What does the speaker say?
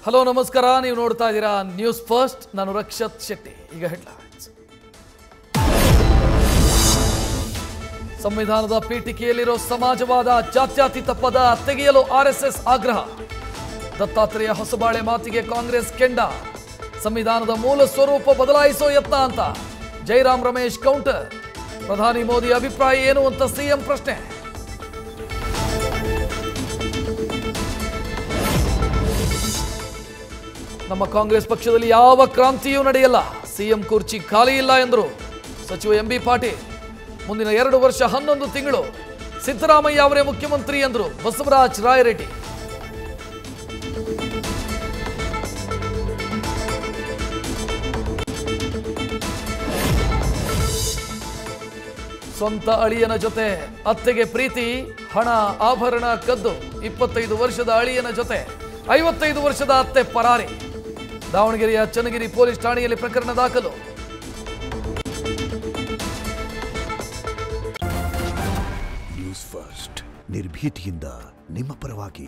Hello ನಮಸ್ಕಾರ, ನೀವು ನೋಡ್ತಾ ಇದ್ದೀರಾ ನ್ಯೂಸ್ ಫಸ್ಟ್. ನಾನು ರಕ್ಷತ್ ಶೆಟ್ಟಿ. ಈಗ ಹೆಡ್ಲೈನ್ಸ್. ಸಂವಿಧಾನದ ಪೀಠಿಕೆಯಲ್ಲಿರೋ ಸಮಾಜವಾದ ಜಾತ್ಯತೀತ ಪದ ತೆಗೆಯಲು ಆರ್ಎಸ್ಎಸ್ ಆಗ್ರಹ. ದತ್ತಾತ್ರೇಯ ಹೊಸಬಾಳೆ ಮಾತಿಗೆ ಕಾಂಗ್ರೆಸ್ ಕೆಂಡ. ಸಂವಿಧಾನದ ಮೂಲ ಸ್ವರೂಪ ಬದಲಾಯಿಸೋ ಯತ್ನ ಅಂತ ಜೈರಾಮ್ ರಮೇಶ್ ಕೌಂಟರ್. ಪ್ರಧಾನಿ ಮೋದಿ ಅಭಿಪ್ರಾಯ ಏನು ಅಂತ ಸಿಎಂ ಪ್ರಶ್ನೆ. ನಮ್ಮ ಕಾಂಗ್ರೆಸ್ ಪಕ್ಷದಲ್ಲಿ ಯಾವ ಕ್ರಾಂತಿಯೂ ನಡೆಯಲ್ಲ, ಸಿಎಂ ಕುರ್ಚಿ ಖಾಲಿ ಇಲ್ಲ ಎಂದರು ಸಚಿವ ಎಂಬಿ ಪಾಟೀಲ್. ಮುಂದಿನ 2 ವರ್ಷ 11 ತಿಂಗಳು ಸಿದ್ದರಾಮಯ್ಯ ಅವರೇ ಮುಖ್ಯಮಂತ್ರಿ ಎಂದರು ಬಸವರಾಜ ರಾಯರೆಡ್ಡಿ. ಸ್ವಂತ ಅಳಿಯನ ಜೊತೆ ಅತ್ತೆಗೆ ಪ್ರೀತಿ, ಹಣ ಆಭರಣ ಕದ್ದು 25 ವರ್ಷದ ಅಳಿಯನ ಜೊತೆ 55 ವರ್ಷದ ಅತ್ತೆ ಪರಾರಿ. ದಾವಣಗೆರೆಯ ಚನ್ನಗಿರಿ ಪೊಲೀಸ್ ಠಾಣೆಯಲ್ಲಿ ಪ್ರಕರಣ ದಾಖಲು. ನ್ಯೂಸ್ ಫಸ್ಟ್, ನಿರ್ಭೀತಿಯಿಂದ ನಿಮ್ಮ ಪರವಾಗಿ.